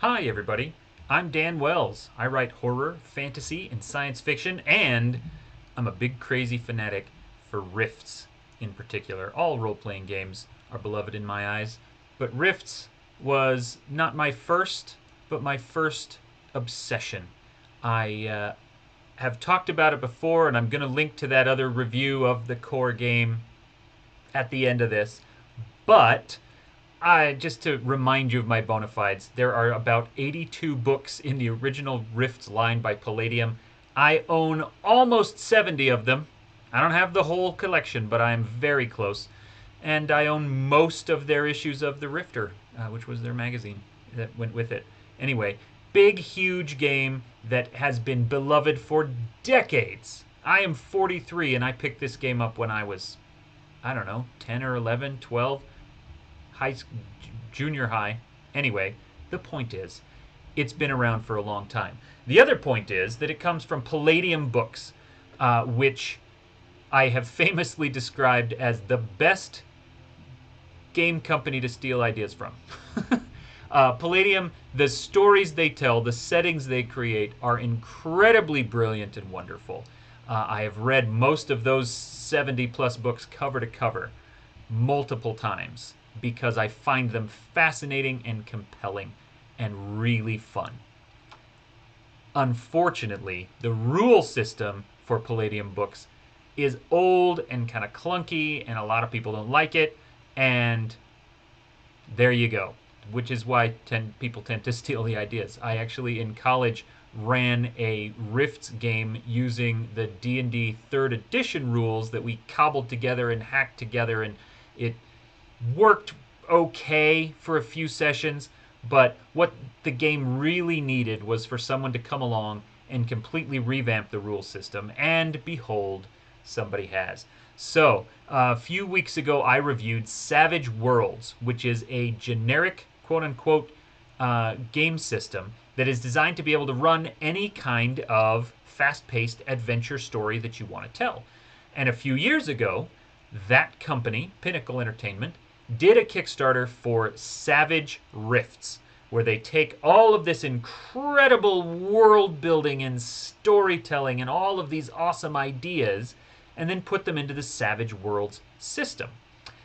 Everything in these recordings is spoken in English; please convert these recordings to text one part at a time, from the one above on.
Hi, everybody. I'm Dan Wells. I write horror, fantasy, and science fiction, and I'm a big crazy fanatic for Rifts in particular. All role playing games are beloved in my eyes, but Rifts was not my first, but my first obsession. I have talked about it before, and I'm going to link to that other review of the core game at the end of this. But just to remind you of my bona fides, there are about 82 books in the original Rifts line by Palladium. I own almost 70 of them. I don't have the whole collection, but I am very close. And I own most of their issues of The Rifter, which was their magazine that went with it. Anyway, big, huge game that has been beloved for decades. I am 43, and I picked this game up when I was, I don't know, 10 or 11, 12, high, junior high. Anyway, the point is, it's been around for a long time. The other point is that it comes from Palladium Books, which I have famously described as the best game company to steal ideas from. Palladium, the stories they tell, the settings they create are incredibly brilliant and wonderful. I have read most of those 70 plus books cover to cover multiple times because I find them fascinating and compelling and really fun. Unfortunately, the rule system for Palladium books is old and kind of clunky, and a lot of people don't like it, and there you go, which is why people tend to steal the ideas. I actually, in college, ran a Rifts game using the D&D 3rd edition rules that we cobbled together and hacked together, and it worked okay for a few sessions, but what the game really needed was for someone to come along and completely revamp the rule system, and behold, somebody has. So, a few weeks ago, I reviewed Savage Worlds, which is a generic, quote-unquote, game system that is designed to be able to run any kind of fast-paced adventure story that you want to tell. And a few years ago, that company, Pinnacle Entertainment, did a Kickstarter for Savage Rifts, where they take all of this incredible world building and storytelling and all of these awesome ideas and then put them into the Savage Worlds system.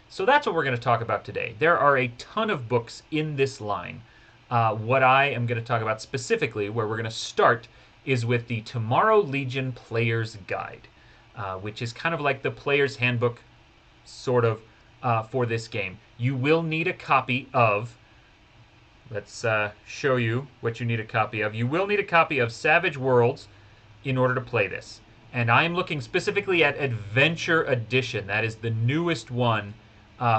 So that's what we're going to talk about today. There are a ton of books in this line. What I am going to talk about specifically, where we're going to start, is with the Tomorrow Legion Player's Guide, which is kind of like the player's handbook, sort of, for this game. You will need a copy of, let's show you what you need a copy of. You will need a copy of Savage Worlds in order to play this. And I am looking specifically at Adventure Edition. That is the newest one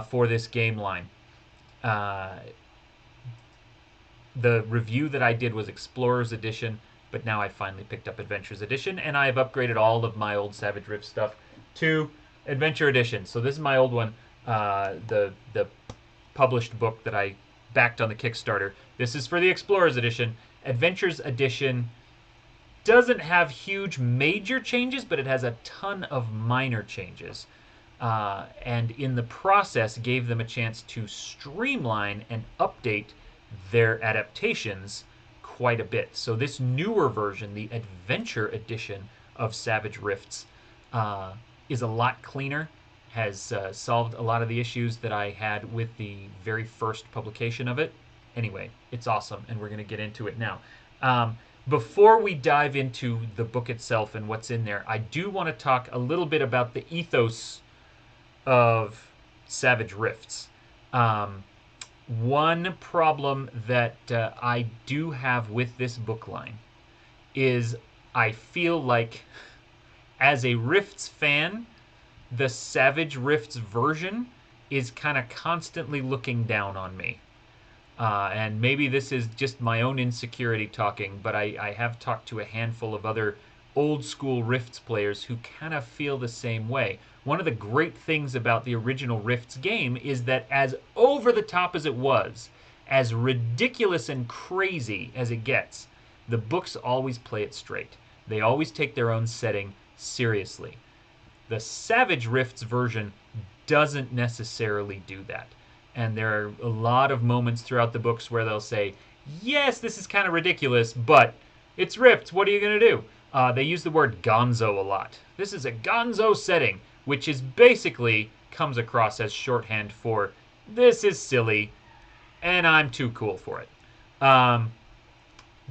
for this game line. The review that I did was Explorers Edition, but now I finally picked up Adventures Edition, and I have upgraded all of my old Savage Rift stuff to Adventure Edition. So this is my old one, the published book that I backed on the Kickstarter. This is for the Explorers Edition. Adventures Edition doesn't have huge major changes, but it has a ton of minor changes. And in the process gave them a chance to streamline and update their adaptations quite a bit. So this newer version, the Adventure Edition of Savage Rifts, is a lot cleaner, has solved a lot of the issues that I had with the very first publication of it. Anyway, it's awesome, and we're going to get into it now. Before we dive into the book itself and what's in there, I do want to talk a little bit about the ethos of Savage Rifts. One problem that I do have with this book line is I feel like, as a Rifts fan, the Savage Rifts version is kind of constantly looking down on me. And maybe this is just my own insecurity talking, but I have talked to a handful of other old school Rifts players who kind of feel the same way. One of the great things about the original Rifts game is that, as over the top as it was, as ridiculous and crazy as it gets, the books always play it straight. They always take their own setting seriously. The Savage Rifts version doesn't necessarily do that. And there are a lot of moments throughout the books where they'll say, yes, this is kind of ridiculous, but it's rifts. What are you going to do? They use the word gonzo a lot. This is a gonzo setting, which is basically comes across as shorthand for this is silly and I'm too cool for it. Um,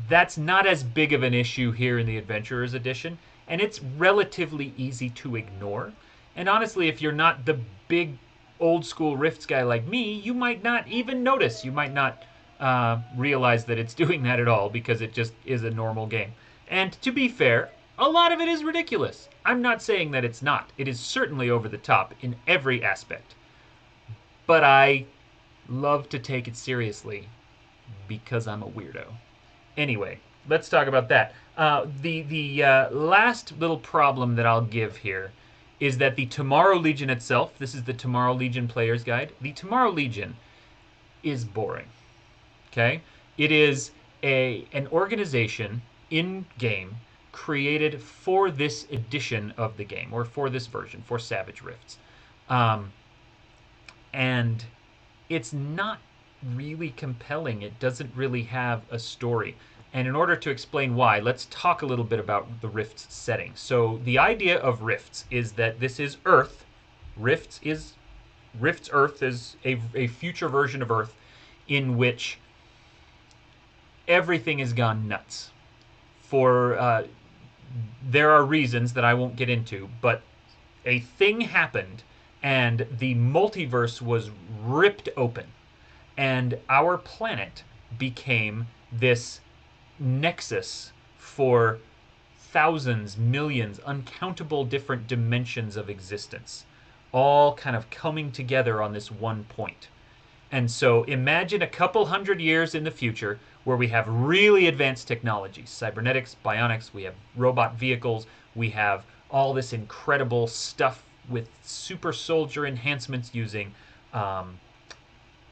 that's not as big of an issue here in the Adventurers Edition, and it's relatively easy to ignore. And honestly, if you're not the big old school Rifts guy like me, you might not even notice. You might not realize that it's doing that at all because it just is a normal game. And to be fair, a lot of it is ridiculous. I'm not saying that it's not. It is certainly over the top in every aspect. But I love to take it seriously because I'm a weirdo. Anyway, let's talk about that. The last little problem that I'll give here is that the Tomorrow Legion itself, this is the Tomorrow Legion Player's Guide, the Tomorrow Legion is boring. Okay? It is an organization in-game created for this edition of the game, or for this version, for Savage Rifts. And it's not really compelling. It doesn't really have a story. And in order to explain why, let's talk a little bit about the Rifts setting. So the idea of Rifts is that this is Earth. Rifts Earth is a future version of Earth in which everything has gone nuts. There are reasons that I won't get into, but a thing happened and the multiverse was ripped open. And our planet became this nexus for thousands, millions, uncountable different dimensions of existence, all kind of coming together on this one point. And so imagine a couple hundred years in the future where we have really advanced technologies, cybernetics, bionics, we have robot vehicles, we have all this incredible stuff with super soldier enhancements using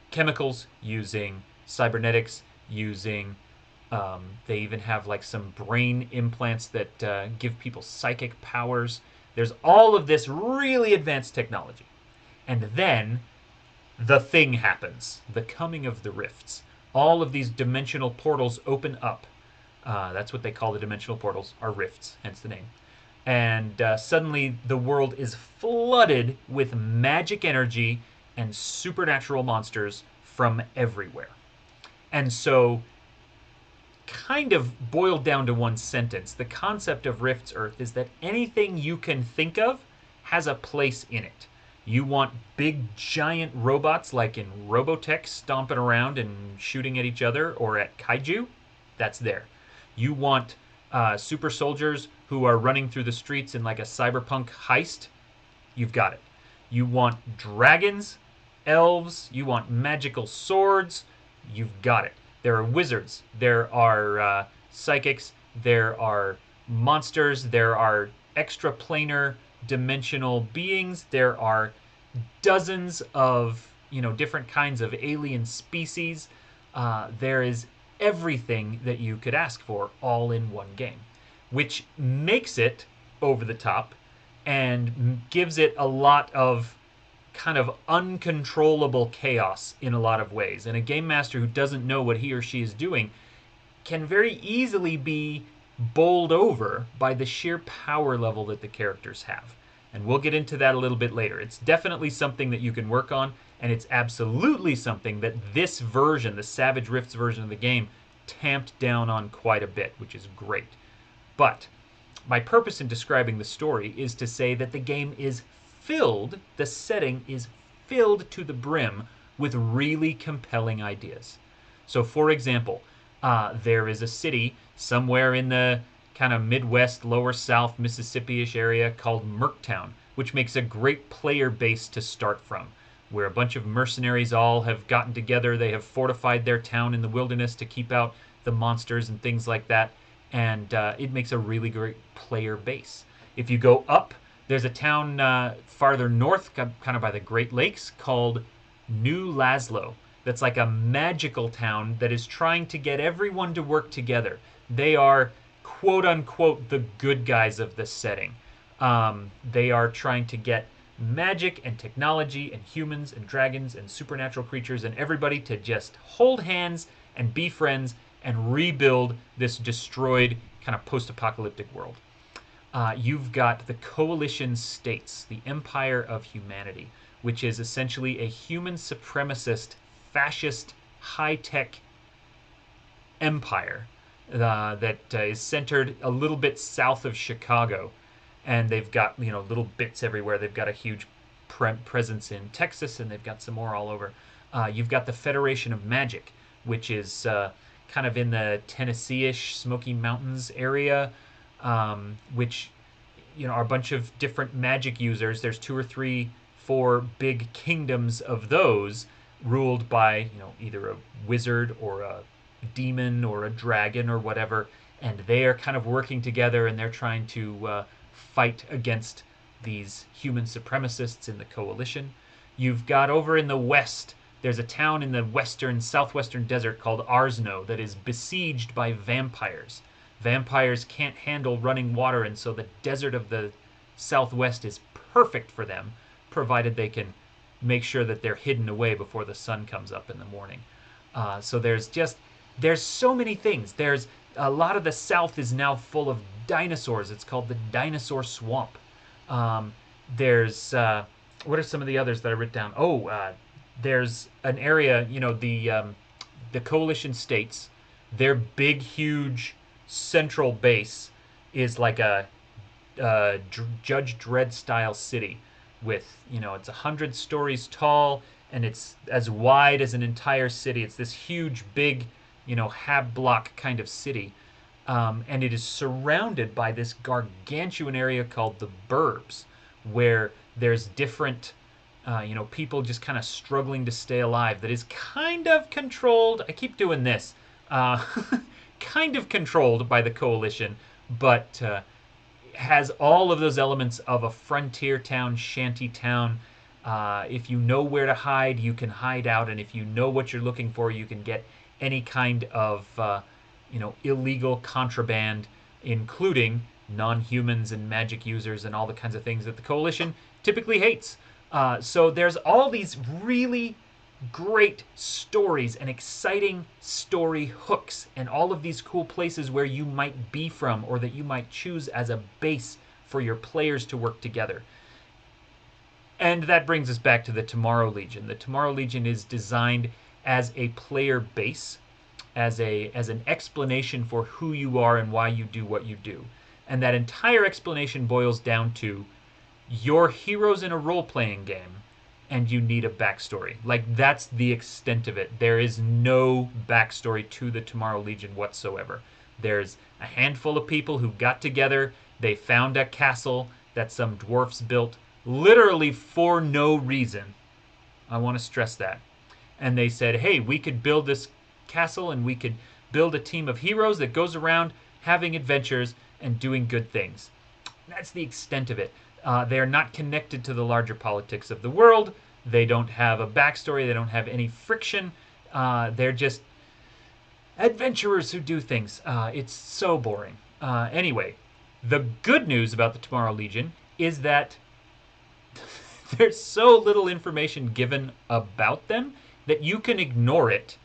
chemicals, using cybernetics, using they even have like some brain implants that give people psychic powers. There's all of this really advanced technology. And then the thing happens. The coming of the rifts. All of these dimensional portals open up. That's what they call the dimensional portals, are rifts, hence the name. And suddenly the world is flooded with magic energy and supernatural monsters from everywhere. And so, kind of boiled down to one sentence, the concept of Rifts Earth is that anything you can think of has a place in it. You want big giant robots like in Robotech stomping around and shooting at each other, or at Kaiju? That's there. You want super soldiers who are running through the streets in like a cyberpunk heist? You've got it. You want dragons, elves, you want magical swords? You've got it. There are wizards, there are psychics, there are monsters, there are extraplanar dimensional beings, there are dozens of different kinds of alien species. There is everything that you could ask for all in one game, which makes it over the top and gives it a lot of kind of uncontrollable chaos in a lot of ways. And a game master who doesn't know what he or she is doing can very easily be bowled over by the sheer power level that the characters have. And we'll get into that a little bit later. It's definitely something that you can work on, and it's absolutely something that this version, the Savage Rifts version of the game, tamped down on quite a bit, which is great. But my purpose in describing the story is to say that the game is filled, the setting is filled to the brim with really compelling ideas. So, for example, there is a city somewhere in the kind of Midwest, lower South, Mississippi-ish area called Merktown, which makes a great player base to start from, where a bunch of mercenaries all have gotten together. They have fortified their town in the wilderness to keep out the monsters and things like that, and it makes a really great player base. If you go up, there's a town farther north, kind of by the Great Lakes, called New Laszlo. That's like a magical town that is trying to get everyone to work together. They are, quote unquote, the good guys of the setting. They are trying to get magic and technology and humans and dragons and supernatural creatures and everybody to just hold hands and be friends and rebuild this destroyed kind of post-apocalyptic world. You've got the coalition states, the empire of humanity, which is essentially a human supremacist, fascist, high-tech empire that is centered a little bit south of Chicago. And they've got, little bits everywhere. They've got a huge presence in Texas, and they've got some more all over. You've got the Federation of Magic, which is kind of in the Tennessee-ish Smoky Mountains area, which are a bunch of different magic users. There's 2 or 3, 4 big kingdoms of those, ruled by either a wizard or a demon or a dragon or whatever, and they are kind of working together, and they're trying to fight against these human supremacists in the coalition. You've got over in the west, there's a town in the southwestern desert called Arsno that is besieged by vampires. Vampires can't handle running water, and so the desert of the southwest is perfect for them, provided they can make sure that they're hidden away before the sun comes up in the morning. So there's so many things. There's a lot of the south is now full of dinosaurs. It's called the Dinosaur Swamp. There's what are some of the others that I wrote down? There's an area, the coalition states, their big, huge central base is like a Judge Dredd style city with, it's 100 stories tall and it's as wide as an entire city. It's this huge, big, half block kind of city. And it is surrounded by this gargantuan area called the burbs, where there's different, people just kind of struggling to stay alive. That is kind of controlled. I keep doing this. Kind of controlled by the coalition, but has all of those elements of a frontier town, shanty town. If you know where to hide, you can hide out, and if you know what you're looking for, you can get any kind of illegal contraband, including non-humans and magic users and all the kinds of things that the coalition typically hates. So there's all these really great stories and exciting story hooks and all of these cool places where you might be from or that you might choose as a base for your players to work together. And that brings us back to the Tomorrow Legion. The Tomorrow Legion is designed as a player base, as an explanation for who you are and why you do what you do. And that entire explanation boils down to you're heroes in a role-playing game and you need a backstory. Like, that's the extent of it. There is no backstory to the Tomorrow Legion whatsoever. There's a handful of people who got together, they found a castle that some dwarfs built literally for no reason. I want to stress that. And they said, hey, we could build this castle and we could build a team of heroes that goes around having adventures and doing good things. That's the extent of it. They are not connected to the larger politics of the world. They don't have a backstory. They don't have any friction. They're just adventurers who do things. It's so boring. Anyway, the good news about the Tomorrow Legion is that there's so little information given about them that you can ignore it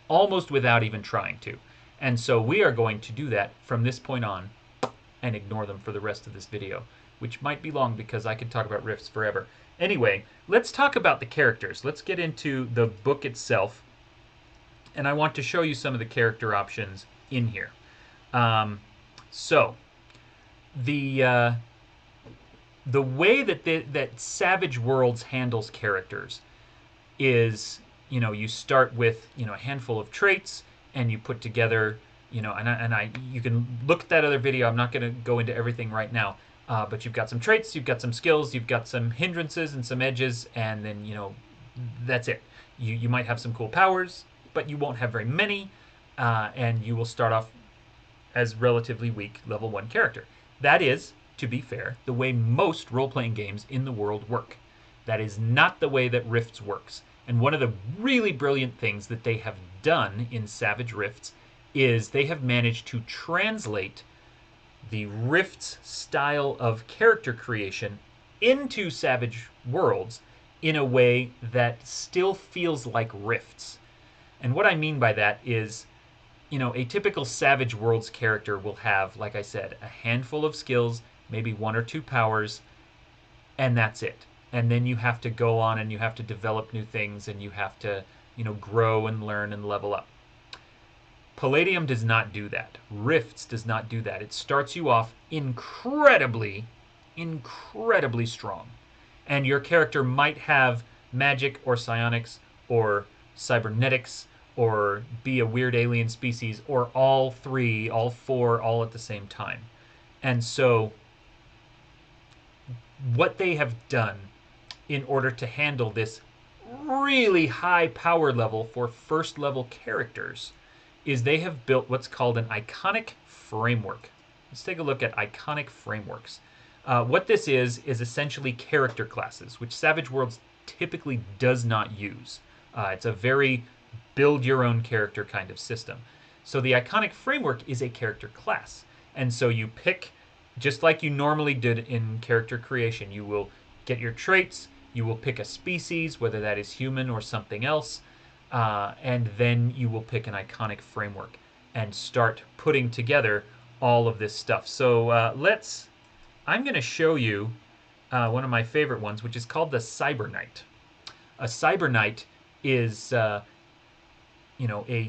almost without even trying to. And so we are going to do that from this point on and ignore them for the rest of this video, which might be long because I could talk about Rifts forever. Anyway, let's talk about the characters. Let's get into the book itself, and I want to show you some of the character options in here. So, the way that Savage Worlds handles characters is, you start with a handful of traits, and you put together, you can look at that other video. I'm not going to go into everything right now. But you've got some traits, you've got some skills, you've got some hindrances and some edges, and then, that's it. You might have some cool powers, but you won't have very many, and you will start off as relatively weak level 1 character. That is, to be fair, the way most role-playing games in the world work. That is not the way that Rifts works. And one of the really brilliant things that they have done in Savage Rifts is they have managed to translate the Rifts style of character creation into Savage Worlds in a way that still feels like rifts. And what I mean by that is, a typical Savage Worlds character will have, like I said, a handful of skills, maybe one or two powers, and that's it. And then you have to go on and you have to develop new things and you have to, grow and learn and level up. Palladium does not do that. Rifts does not do that. It starts you off incredibly, incredibly strong. And your character might have magic or psionics or cybernetics or be a weird alien species or all three, all four, all at the same time. And so what they have done in order to handle this really high power level for first level characters is they have built what's called an iconic framework. Let's take a look at iconic frameworks. What this is essentially character classes, which Savage Worlds typically does not use. It's a very build your own character kind of system. So the iconic framework is a character class. And so you pick, just like you normally did in character creation, you will get your traits, you will pick a species, whether that is human or something else, and then you will pick an iconic framework and start putting together all of this stuff. So I'm going to show you one of my favorite ones, which is called the Cyber Knight. A Cyber Knight is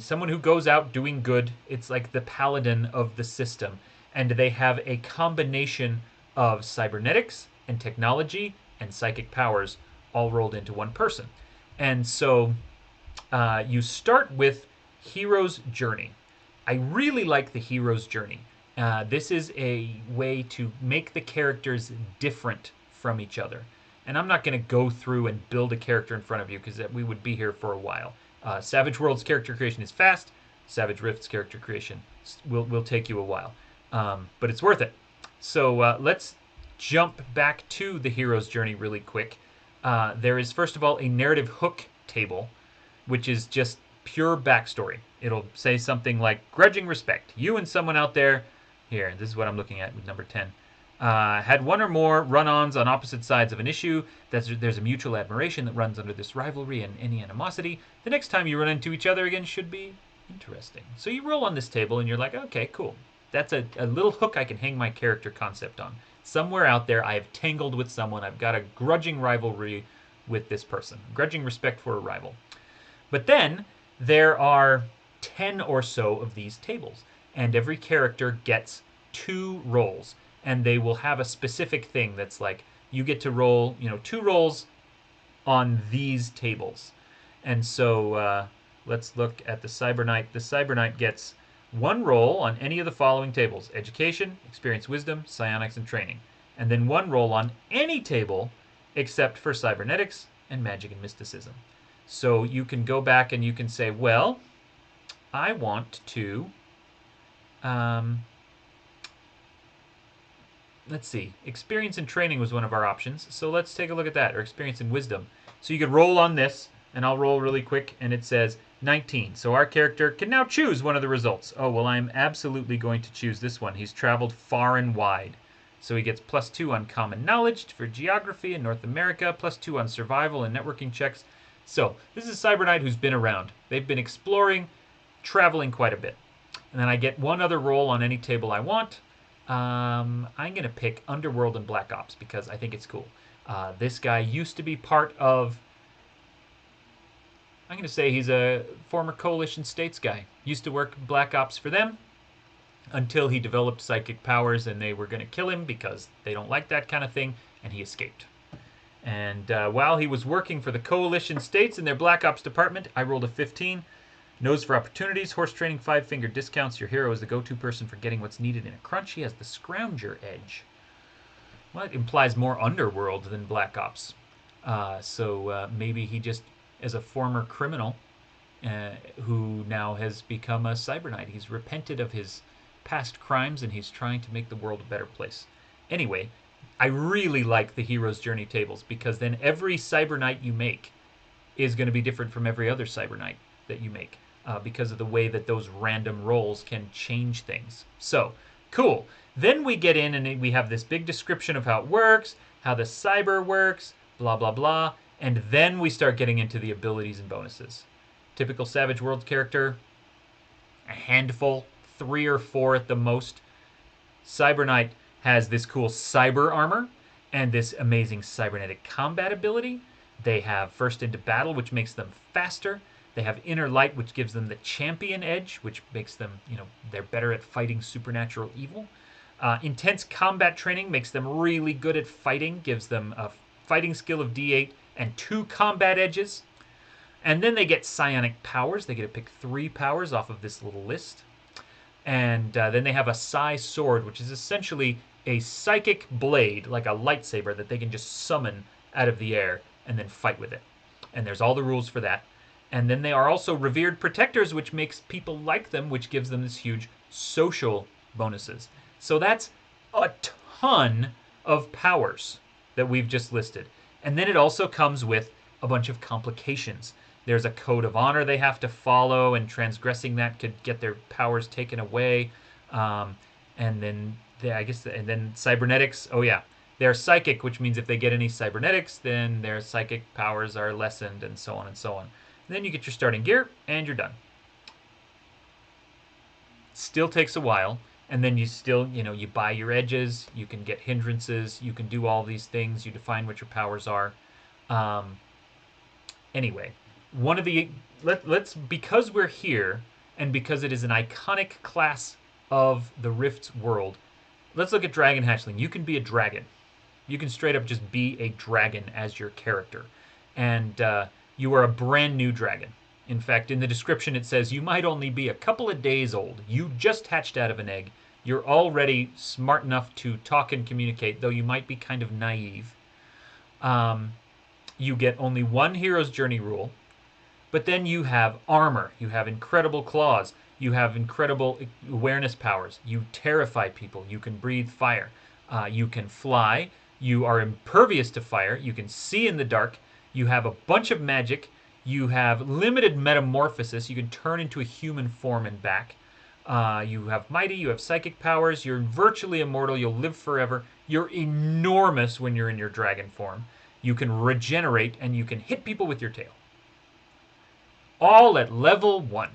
someone who goes out doing good. It's like the paladin of the system, and they have a combination of cybernetics and technology and psychic powers all rolled into one person. And so you start with Hero's Journey. I really like the Hero's Journey. This is a way to make the characters different from each other. And I'm not going to go through and build a character in front of you because we would be here for a while. Savage Worlds character creation is fast. Savage Rift's character creation will take you a while. But it's worth it. So let's jump back to the Hero's Journey really quick. There is, first of all, a narrative hook table, which is just pure backstory. It'll say something like, grudging respect. You and someone out there, here, this is what I'm looking at with number 10, had one or more run-ons on opposite sides of an issue. There's a mutual admiration that runs under this rivalry and any animosity. The next time you run into each other again should be interesting. So you roll on this table and you're like, okay, cool. That's a little hook I can hang my character concept on. Somewhere out there I have tangled with someone. I've got a grudging rivalry with this person. Grudging respect for a rival. But then there are 10 or so of these tables, and every character gets 2 rolls, and they will have a specific thing that's like, you get to roll, 2 rolls on these tables. And so let's look at the Cyber Knight. The Cyber Knight gets 1 roll on any of the following tables: education, experience, wisdom, psionics, and training. And then 1 roll on any table except for cybernetics and magic and mysticism. So you can go back and you can say, well, I want to, let's see, experience and training was one of our options. So let's take a look at that, or experience and wisdom. So you could roll on this, and I'll roll really quick, and it says 19. So our character can now choose one of the results. Oh, well, I'm absolutely going to choose this one. He's traveled far and wide. So he gets +2 on common knowledge for geography in North America, +2 on survival and networking checks. So this is Cyber Knight who's been around. They've been exploring, traveling quite a bit. And then I get 1 other roll on any table I want. I'm going to pick Underworld and Black Ops because I think it's cool. This guy used to be part of, I'm going to say he's a former Coalition States guy. Used to work Black Ops for them until he developed psychic powers and they were going to kill him because they don't like that kind of thing, and he escaped. And while he was working for the Coalition States in their Black Ops department, I rolled a 15. Nose for opportunities, horse training, 5-finger discounts. Your hero is the go-to person for getting what's needed in a crunch. He has the scrounger edge. Well, it implies more Underworld than Black Ops. So maybe he just, as a former criminal who now has become a Cyber Knight, he's repented of his past crimes and he's trying to make the world a better place. Anyway, I really like the Hero's Journey tables because then every Cyber Knight you make is going to be different from every other Cyber Knight that you make because of the way that those random rolls can change things. So, cool. Then we get in and we have this big description of how it works. how the cyber works, blah, blah, blah. And then we start getting into the abilities and bonuses. Typical Savage Worlds character, a handful, 3 or 4 at the most. Cyber Knight has this cool cyber armor and this amazing cybernetic combat ability. They have First into Battle, which makes them faster. They have Inner Light, which gives them the champion edge, which makes them, they're better at fighting supernatural evil. Intense combat training makes them really good at fighting, gives them a fighting skill of D8 and 2 combat edges. And then they get psionic powers. They get to pick 3 powers off of this little list. And then they have a psi sword, which is essentially a psychic blade, like a lightsaber, that they can just summon out of the air and then fight with it. And there's all the rules for that. And then they are also revered protectors, which makes people like them, which gives them this huge social bonuses. So that's a ton of powers that we've just listed. And then it also comes with a bunch of complications. There's a code of honor they have to follow, and transgressing that could get their powers taken away. And then and then cybernetics. Oh yeah, they're psychic, which means if they get any cybernetics, then their psychic powers are lessened, and so on and so on. And then you get your starting gear, and you're done. Still takes a while, and then you still, you buy your edges, you can get hindrances, you can do all these things, you define what your powers are. Anyway, let's because we're here and because it is an iconic class of the Rift's world, let's look at Dragon Hatchling. You can be a dragon. You can straight up just be a dragon as your character, and you are a brand new dragon. In fact, in the description it says you might only be a couple of days old. You just hatched out of an egg. You're already smart enough to talk and communicate, though you might be kind of naive. You get only 1 hero's journey rule, but then you have armor, you have incredible claws, you have incredible awareness powers, you terrify people, you can breathe fire, you can fly, you are impervious to fire, you can see in the dark, you have a bunch of magic, you have limited metamorphosis, you can turn into a human form and back. You have mighty, you have psychic powers, you're virtually immortal, you'll live forever, you're enormous when you're in your dragon form. You can regenerate, and you can hit people with your tail. All at level 1.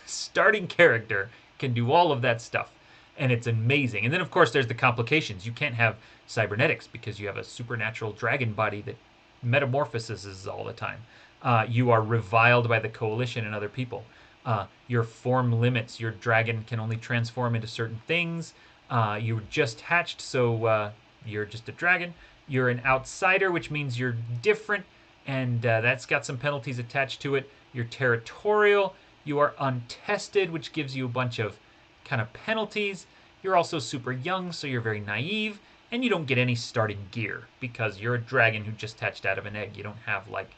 Starting character can do all of that stuff, and it's amazing. And then, of course, there's the complications. You can't have cybernetics because you have a supernatural dragon body that metamorphoses all the time. You are reviled by the Coalition and other people. Your form limits. Your dragon can only transform into certain things. You were just hatched, so you're just a dragon. You're an outsider, which means you're different, and that's got some penalties attached to it. You're territorial. You are untested, which gives you a bunch of kind of penalties. You're also super young, so you're very naive, and you don't get any starting gear because you're a dragon who just hatched out of an egg. You don't have, like,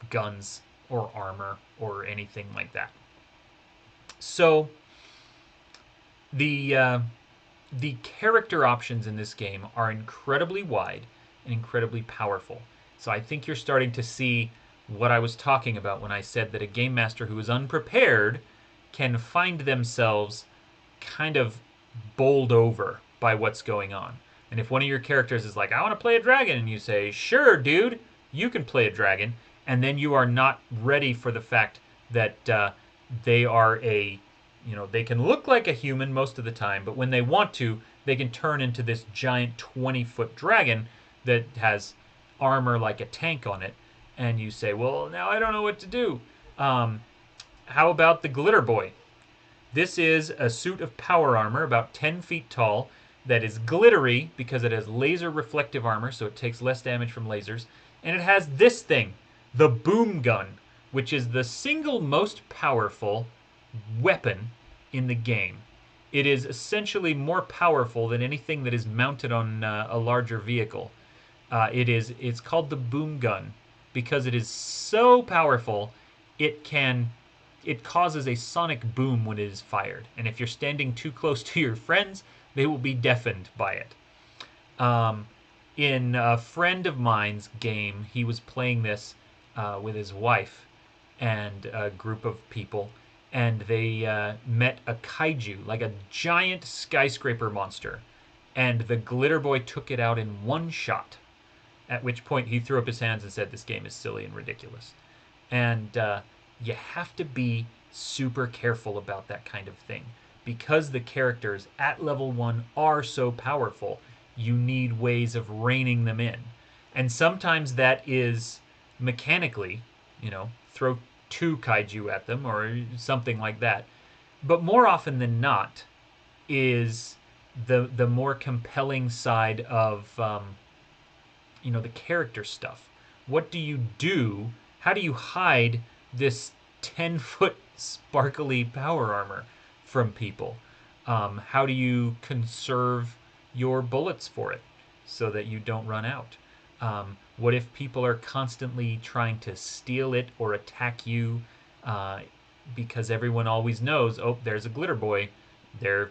guns or armor or anything like that. So the character options in this game are incredibly wide and incredibly powerful. So I think you're starting to see what I was talking about when I said that a game master who is unprepared can find themselves kind of bowled over by what's going on. And if one of your characters is like, I want to play a dragon, and you say, sure, dude, you can play a dragon, and then you are not ready for the fact that they are they can look like a human most of the time, but when they want to, they can turn into this giant 20-foot dragon that has armor like a tank on it. And you say, well, now I don't know what to do. How about the Glitter Boy? This is a suit of power armor about 10 feet tall that is glittery because it has laser reflective armor, so it takes less damage from lasers. And it has this thing, the Boom Gun, which is the single most powerful weapon in the game. It is essentially more powerful than anything that is mounted on a larger vehicle. It's called the Boom Gun because it is so powerful it causes a sonic boom when it is fired. And if you're standing too close to your friends, they will be deafened by it. In a friend of mine's game, he was playing this with his wife and a group of people, and they met a kaiju, like a giant skyscraper monster. and the Glitter Boy took it out in one shot. At which point he threw up his hands and said, "This game is silly and ridiculous." And you have to be super careful about that kind of thing. Because the characters at level 1 are so powerful, you need ways of reining them in. And sometimes that is mechanically, throw 2 kaiju at them or something like that. But more often than not is the more compelling side of the character stuff. What do you do? How do you hide this 10-foot sparkly power armor from people? How do you conserve your bullets for it so that you don't run out? What if people are constantly trying to steal it or attack you because everyone always knows, oh, there's a glitter boy, they're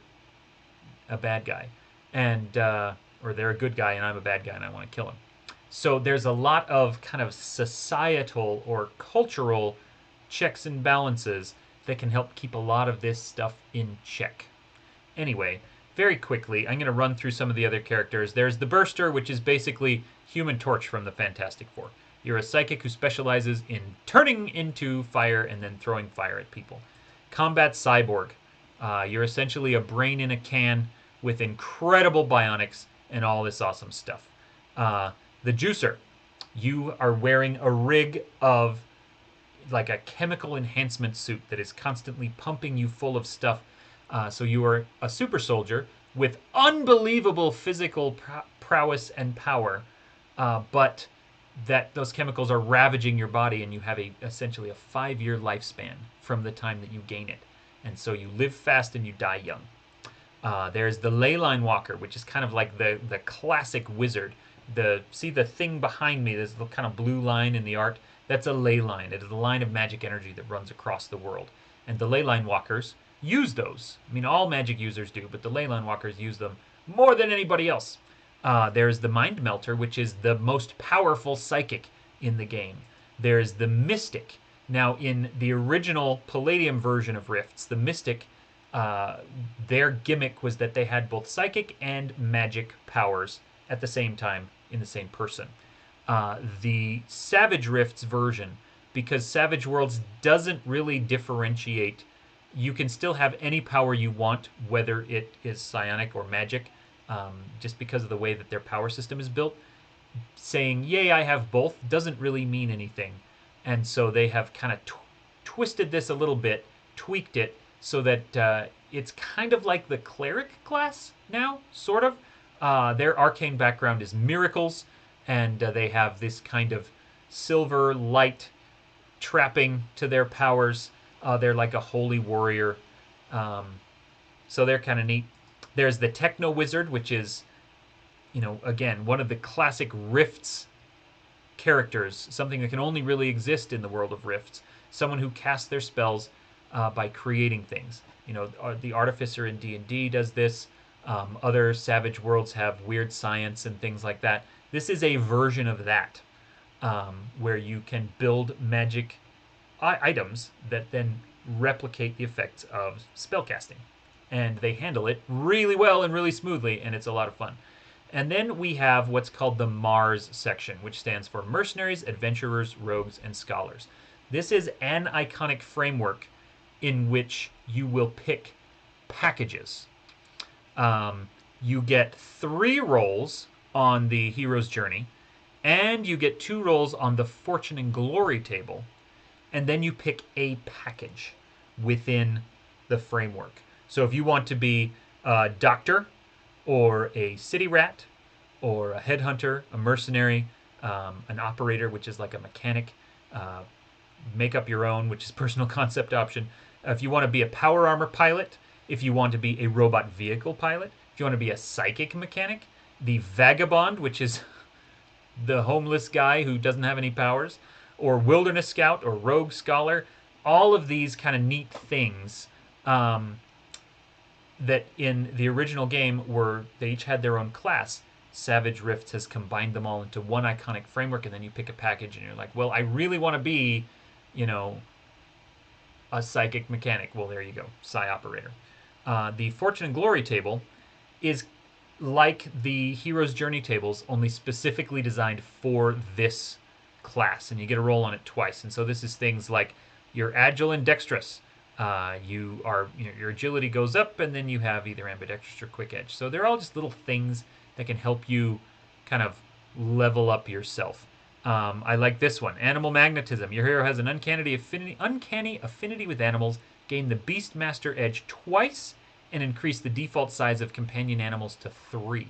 a bad guy, and or they're a good guy and I'm a bad guy and I want to kill him. So there's a lot of kind of societal or cultural checks and balances that can help keep a lot of this stuff in check. Anyway, very quickly, I'm going to run through some of the other characters. There's the Burster, which is basically Human Torch from the Fantastic Four. You're a psychic who specializes in turning into fire and then throwing fire at people. Combat Cyborg. You're essentially a brain in a can with incredible bionics and all this awesome stuff. The Juicer. You are wearing a rig of like a chemical enhancement suit that is constantly pumping you full of stuff. So you are a super soldier with unbelievable physical prowess and power, but that those chemicals are ravaging your body, and you have essentially a 5-year lifespan from the time that you gain it. And so you live fast and you die young. There's the Ley Line Walker, which is kind of like the classic wizard. See the thing behind me, there's the kind of blue line in the art? That's a ley line. It is a line of magic energy that runs across the world. And the Ley Line Walkers use those. I mean, all magic users do, but the Ley Line Walkers use them more than anybody else. There's the Mind Melter, which is the most powerful psychic in the game. There's the Mystic. Now, in the original Palladium version of Rifts, the Mystic, their gimmick was that they had both psychic and magic powers at the same time in the same person. The Savage Rifts version, because Savage Worlds doesn't really differentiate, you can still have any power you want, whether it is psionic or magic, just because of the way that their power system is built. Saying, yay, I have both, doesn't really mean anything. And so they have kind of twisted this a little bit, tweaked it, so that it's kind of like the Cleric class now, sort of. Their arcane background is miracles, and they have this kind of silver light trapping to their powers. They're like a holy warrior. So they're kind of neat. There's the Techno Wizard, which is, again, one of the classic Rifts characters, something that can only really exist in the world of Rifts. Someone who casts their spells by creating things. The Artificer in D&D does this. Other Savage Worlds have weird science and things like that. This is a version of that, where you can build magic items that then replicate the effects of spellcasting. And they handle it really well and really smoothly, and it's a lot of fun. And then we have what's called the Mars section, which stands for Mercenaries, Adventurers, Rogues, and Scholars. This is an iconic framework in which you will pick packages. You get 3 rolls on the hero's journey, and you get 2 rolls on the fortune and glory table, and then you pick a package within the framework. So if you want to be a doctor, or a city rat, or a headhunter, a mercenary, an operator, which is like a mechanic, make up your own, which is personal concept option. If you want to be a power armor pilot, if you want to be a robot vehicle pilot, if you want to be a psychic mechanic, the vagabond, which is the homeless guy who doesn't have any powers, or wilderness scout, or rogue scholar, all of these kind of neat things that in the original game they each had their own class. Savage Rifts has combined them all into one iconic framework, and then you pick a package and you're like, well, I really want to be, a psychic mechanic. Well, there you go, Psi Operator. The Fortune and Glory table is like the Hero's Journey tables, only specifically designed for this class, and you get a roll on it twice. And so this is things like you're agile and dexterous. Your agility goes up, and then you have either ambidextrous or quick edge. So they're all just little things that can help you kind of level up yourself. I like this one, Animal Magnetism. Your hero has an uncanny affinity with animals. Gain the Beastmaster edge twice, and increase the default size of companion animals to 3.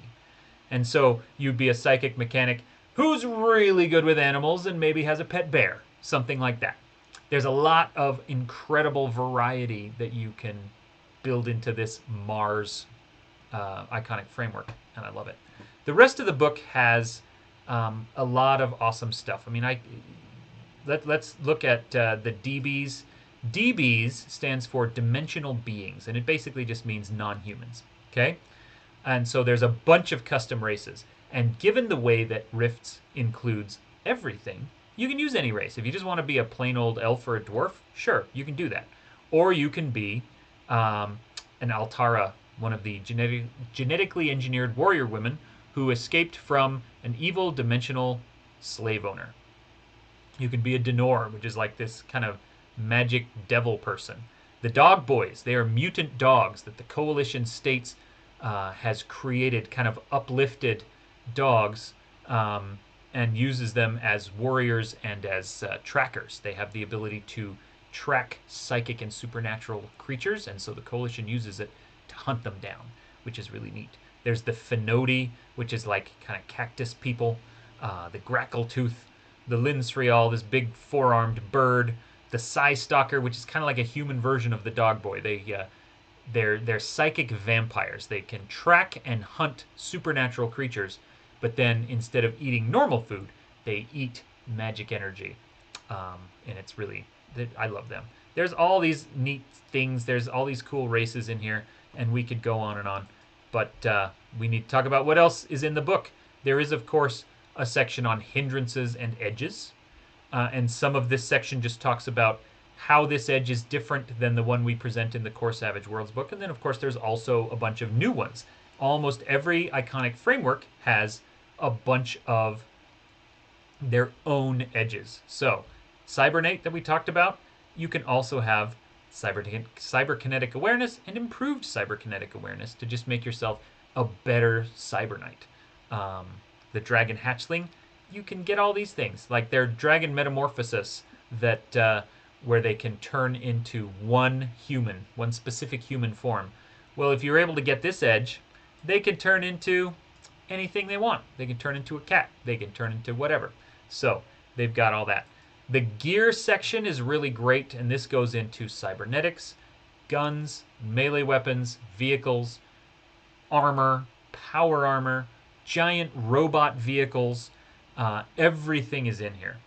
And so you'd be a psychic mechanic who's really good with animals and maybe has a pet bear, something like that. There's a lot of incredible variety that you can build into this Mars iconic framework, and I love it. The rest of the book has a lot of awesome stuff. I mean, let's look at the DBs. DBs stands for dimensional beings, and it basically just means non-humans. Okay, and so there's a bunch of custom races. And given the way that Rifts includes everything, you can use any race. If you just want to be a plain old elf or a dwarf, sure, you can do that. Or you can be an Altara, one of the genetically engineered warrior women who escaped from an evil dimensional slave owner. You can be a Denor, which is like this kind of magic devil person. The Dog Boys, they are mutant dogs that the Coalition states has created, kind of uplifted dogs, and uses them as warriors and as trackers. They have the ability to track psychic and supernatural creatures, and so the Coalition uses it to hunt them down, which is really neat. There's the Finodi, which is like kind of cactus people, the Grackltooth, the Linsrial, this big four-armed bird, the Psystalker, which is kind of like a human version of the Dog Boy. They're psychic vampires. They can track and hunt supernatural creatures, but then instead of eating normal food, they eat magic energy. And it's really, I love them. There's all these neat things. There's all these cool races in here, and we could go on and on. But we need to talk about what else is in the book. There is, of course, a section on hindrances and edges. And some of this section just talks about how this edge is different than the one we present in the Core Savage Worlds book. And then, of course, there's also a bunch of new ones. Almost every iconic framework has a bunch of their own edges. So, Cybernate that we talked about, you can also have cyberkinetic awareness and improved cyberkinetic awareness to just make yourself a better Cyber Knight. The Dragon Hatchling, you can get all these things, like their Dragon Metamorphosis, that where they can turn into one specific human form. Well, if you're able to get this edge, they can turn into anything they want. They can turn into a cat. They can turn into whatever. So they've got all that. The gear section is really great, and this goes into cybernetics, guns, melee weapons, vehicles, armor, power armor, giant robot vehicles. Everything is in here.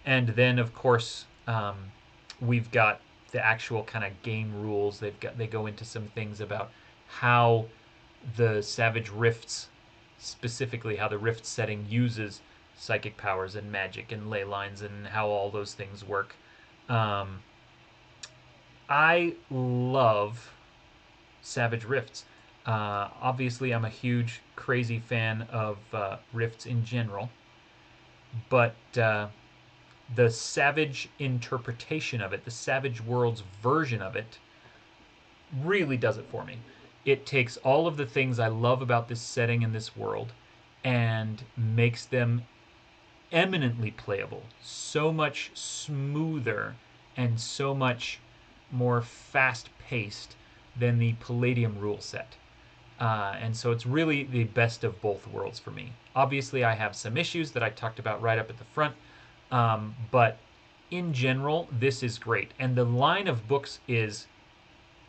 And then, of course, we've got the actual kind of game rules. They go into some things about how the Savage Rifts, specifically how the Rift setting uses psychic powers and magic and ley lines and how all those things work. I love Savage Rifts. Obviously, I'm a huge, crazy fan of Rifts in general, but the Savage interpretation of it, the Savage Worlds version of it, really does it for me. It takes all of the things I love about this setting and this world and makes them eminently playable, so much smoother and so much more fast-paced than the Palladium rule set. And so it's really the best of both worlds for me. Obviously, I have some issues that I talked about right up at the front, but in general, this is great. And the line of books is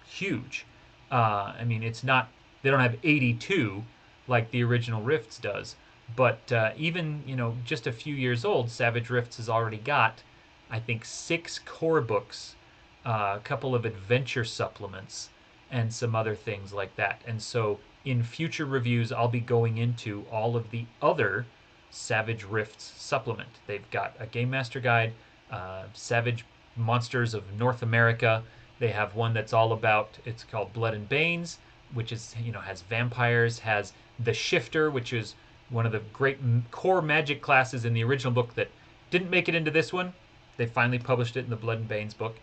huge. I mean, it's not, they don't have 82 like the original Rifts does, but even, just a few years old, Savage Rifts has already got, I think, 6 core books, a couple of adventure supplements, and some other things like that. And so in future reviews, I'll be going into all of the other Savage Rifts supplement. They've got a Game Master Guide, Savage Monsters of North America. They have one that's all about, it's called Blood and Banes, which is, has vampires, has the Shifter, which is one of the great core magic classes in the original book that didn't make it into this one. They finally published it in the Blood and Banes book.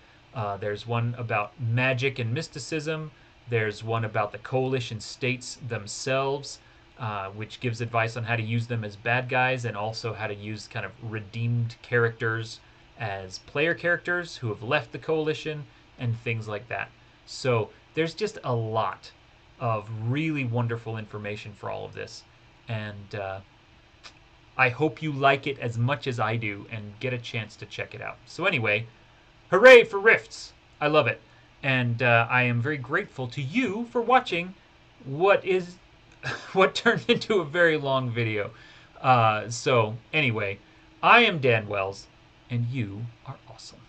There's one about magic and mysticism. There's one about the coalition states themselves, which gives advice on how to use them as bad guys and also how to use kind of redeemed characters as player characters who have left the coalition and things like that. So there's just a lot of really wonderful information for all of this. And I hope you like it as much as I do and get a chance to check it out. So anyway, hooray for Rifts! I love it. And I am very grateful to you for watching what turned into a very long video. So anyway, I am Dan Wells, and you are awesome.